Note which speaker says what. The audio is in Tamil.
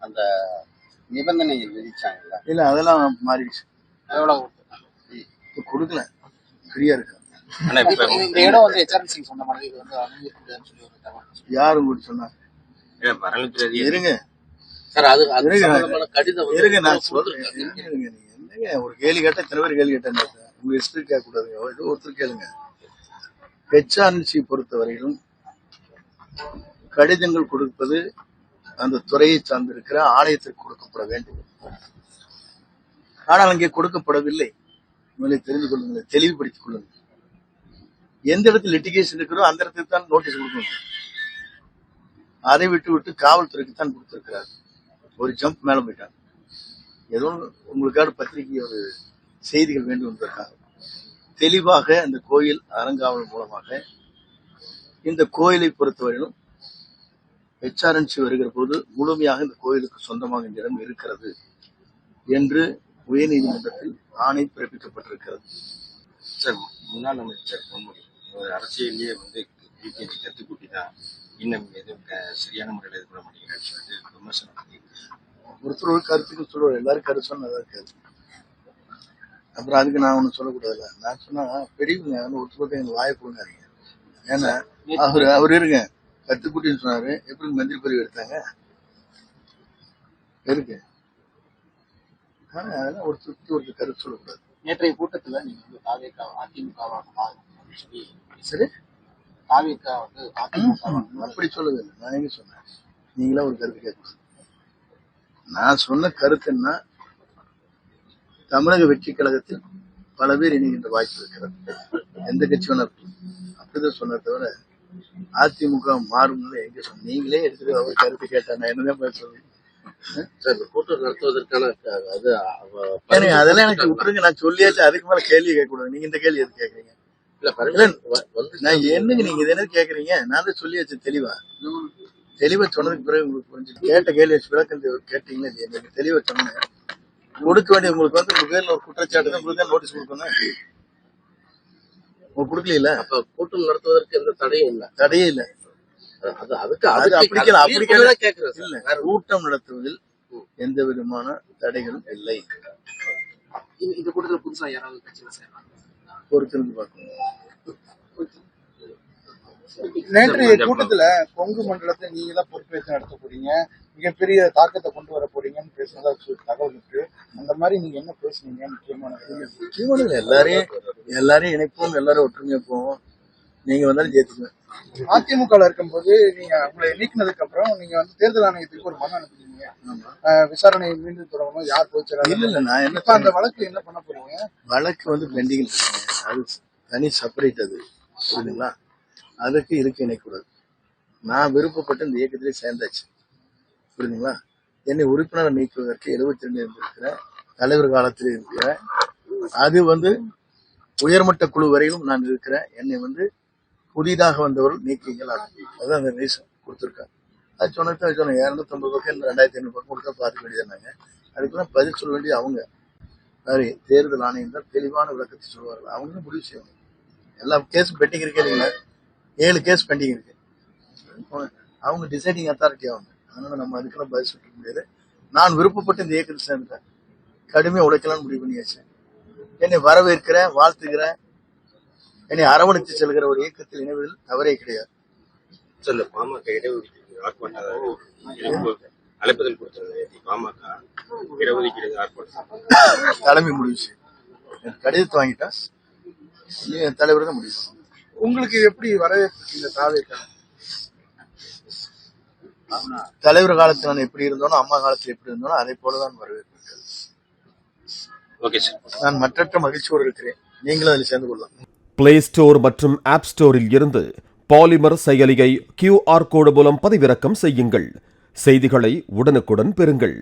Speaker 1: அந்த நிபந்தனை விதிச்சாங்கல்ல,
Speaker 2: இல்ல அதெல்லாம் மாறிடுச்சு. எவ்வளவு கொடுக்கல, ஃப்ரீயா இருக்கு.
Speaker 3: இந்த இடம் வந்து HRNC சொன்ன மாதிரி இது வந்து அனுமதிக்கக்கூடாதுன்னு சொல்லி ஒரு தகவல்
Speaker 2: யாரு உங்களுக்கு சொன்னாங்க? இருங்க
Speaker 3: சார், அது கடிதம்
Speaker 2: இருங்க, நான் சொல்றேன். என்னங்க ஒரு கேள்வி கேட்டா இத்தனை பேர் கேள்வி கேட்டேன். உங்க ஹிஸ்டரி கேட்க கூடாதுங்க, ஒருத்தர் கேளுங்க. HRNC பொறுத்தவரையிலும் கடிதங்கள் கொடுப்பது அந்த துறையை சார்ந்திருக்கிற ஆலயத்திற்கு கொடுக்கப்பட வேண்டும். ஆனால் அங்கே கொடுக்கப்படவில்லை. உங்களை தெரிந்து கொள்ளுங்கள், தெளிவுபடுத்திக் கொள்ளுங்கள். எந்த இடத்துல லிட்டிகேஷன் இருக்கிறோ அந்த இடத்துக்கு தான் நோட்டீஸ் கொடுக்கணும். அதை விட்டு காவல்துறைக்கு தான் கொடுத்திருக்கிறார். ஒரு ஜம்ப் மேல போயிட்டாங்க. ஏதோ உங்களுக்கான பத்திரிகை ஒரு செய்திகள் வேண்டும் என்பதற்காக தெளிவாக அந்த கோயில் அறங்காவல் மூலமாக இந்த கோயிலை பொறுத்தவரையிலும் HRNC வருகிற பொழுது முழுமையாக இந்த கோயிலுக்கு சொந்தமாக இந்த இடம் இருக்கிறது என்று உயர்நீதிமன்றத்தில் ஆணை பிறப்பிக்கப்பட்டிருக்கிறது.
Speaker 1: சார், முன்னாள் அமைச்சர் பொன்முடி அரசியலே வந்து பிஜேபி கத்துக்குட்டி தான், இன்னும் எதுவும் சரியான முறையில் இது பண்ண மாட்டேங்கிறான்னு சொல்லிட்டு விமர்சனம் பண்ணி
Speaker 2: ஒருத்தர் ஒரு கருத்துக்கு சொல்லுவார். எல்லாரும் கருத்து சொன்னதா இருக்காது. அப்புறம் அதுக்கு நான் ஒண்ணு சொல்லக்கூடாதுல்ல. நான் சொன்னா பெரியவங்க ஒருத்தர் எங்க வாயை போடுங்க. ஏன்னா அவர் இருங்க கத்துக்குட்டின்னு சொன்னாரு. எப்படி மந்திரி பதவி எடுத்தாங்க இருக்கு. அதெல்லாம் ஒரு திருப்தி ஒரு கருத்து சொல்லக்கூடாது.
Speaker 3: நேற்றைய கூட்டத்துல நீங்க வந்து
Speaker 2: சரி, அப்படி சொல்லவே இல்லை. நான் எங்க சொன்னேன்? நீங்களா ஒரு கருத்து கேட்கணும். நான் சொன்ன கருத்து என்ன, தமிழக வெற்றி கழகத்தில் பல பேர் இணைகின்ற வாய்ப்பு இருக்கிறது. எந்த கட்சி வேணா அப்படிதான் சொன்ன தவிர அதிமுக மாறும் எங்க சொன்ன. நீங்களே எடுத்துட்டு அவர் கருத்து கேட்டா நான் என்னதான் பேச சொல்றேன்.
Speaker 1: கூட்டம் நடத்துவதற்கான
Speaker 2: அதெல்லாம் எனக்கு விட்டுருங்க. நான் சொல்லியாச்சு. அதுக்கு மேல கேள்வி கேட்க கூடாது. நீங்க இந்த கேள்வி எது கேக்குறீங்க? நான் என்னங்க நீங்க இது என்ன கேக்குறீங்க? நான் தான் சொல்லியாச்சு தெளிவா சொன்னதுக்கு பிறகு உங்களுக்கு புரிஞ்சு கேட்ட கேள்வி விளக்கம் கேட்டீங்களா இல்லையா? நீங்க தெளிவா சொன்னேன். கொடுக்க வேண்டிய உங்களுக்கு வந்து உங்க பேர்ல ஒரு குற்றச்சாட்டு தான் உங்களுக்கு தான் நோட்டீஸ் கொடுக்கணும். உங்களுக்கு கொடுக்கல. அப்ப கூட்டம் நடத்துவதற்கு எந்த தடையும் இல்லை. தடையே இல்லை. கூட்டம் நடத்துவதில் எந்த விதமான தடைகளும் இல்லை.
Speaker 3: இந்த கூட்டத்தில் புதுசா யாராவது கட்சியில சேர்றாங்க
Speaker 2: பொறுத்திருந்து பார்க்கணும்.
Speaker 4: நேற்றைய கூட்டத்துல கொங்கு மண்டலத்தை நீங்க தான் பொறுப்பேற்று நடத்த போறீங்க, மிகப்பெரிய தாக்கத்தை கொண்டு வர போறீங்கன்னு பேசுனதா தகவல் இருக்கு. அந்த மாதிரி நீங்க என்ன பேசுனீங்க?
Speaker 2: முக்கியமான எல்லாரையும் இணைப்போம், எல்லாரும் ஒற்றுமையா போவோம். நீங்க வந்தாலும் ஜெயிச்சுக்குவேன்.
Speaker 4: அதிமுக இருக்கும்போது நீங்க உங்களை நீக்கினதுக்கு அப்புறம் நீங்க வந்து தேர்தல் ஆணையத்துக்கு ஒரு மனு அனுப்பிட்டீங்க. விசாரணை மீண்டும் தொடங்கணும், யார் போச்சு
Speaker 2: இல்ல. நான் என்ன
Speaker 4: அந்த வழக்கு என்ன பண்ண போறீங்க?
Speaker 2: வழக்கு வந்து பெண்டிங் இருக்குங்க. அது தனி செப்பரேட். அது புரியுதுங்களா? அதுக்கு இருக்கு இணைக்கூடாது. நான் விருப்பப்பட்டு இந்த இயக்கத்திலே சேர்ந்தாச்சு. புரியுதுங்களா? என்னை உறுப்பினர் நீக்குவதற்கு 72 இருந்திருக்கிற தலைவர் காலத்தில் இருக்கிற அது வந்து உயர்மட்ட குழு வரையிலும் நான் இருக்கிறேன். என்னை வந்து புதிதாக வந்தவர்கள் நீக்கிங்கள். அதுதான் அந்த ரீசன் கொடுத்துருக்காங்க. அது சொன்னது 250 பக்கம் 2500 பக்கம் கொடுத்தா பார்க்க வேண்டியதானாங்க. அதுக்கெல்லாம் பதில் சொல்ல வேண்டிய அவங்க. சரி, தேர்தல் ஆணையம் தான் தெளிவான விளக்கத்தை சொல்லுவார்கள். அவங்க முடிவு செய்வாங்க. எல்லா கேஸும் பெண்டிங் இருக்கே இல்லைங்களா? 7 கேஸ் பெண்டிங் இருக்கு. அவங்க டிசைடிங் அத்தாரிட்டி அவங்க. அதனால நம்ம அதுக்கெல்லாம் பதில் சொல்ல முடியாது. நான் விருப்பப்பட்டு இந்த இயக்கத்தில் சேர்ந்துட்டேன். கடுமையா உழைக்கலாம்னு முடிவு பண்ணியாச்சு. என்னை வரவேற்கிறேன், வாழ்த்துக்கிறேன். என்னை அரவணைத்து செல்கிற ஒரு இயக்கத்தில் இணைவதில் தவறே கிடையாது.
Speaker 1: சொல்ல பாமக இடஒதுக்கீடு அழைப்பதில் கொடுத்தது. பாமக இடஒதுக்கீடு
Speaker 2: தலைமை முடிவு செய்யும். கடிதத்தை வாங்கிட்டா என் தலைவர் தான் முடிவு.
Speaker 4: உங்களுக்கு எப்படி வரவேற்பு இந்த தாவேக்கா?
Speaker 2: தலைவர் காலத்தில் நான் எப்படி இருந்தோனோ, அம்மா காலத்தில் எப்படி இருந்தோனோ அதே போலதான் வரவேற்பு. நான் மற்றற்ற மகிழ்ச்சியோடு இருக்கிறேன். நீங்களும் அதில் சேர்ந்து கொள்ளலாம்.
Speaker 5: பிளே ஸ்டோர் மற்றும் ஆப் ஸ்டோரில் இருந்து பாலிமர் செயலியை QR கோடு மூலம் பதிவிறக்கம் செய்யுங்கள். செய்திகளை உடனுக்குடன் பெறுங்கள்.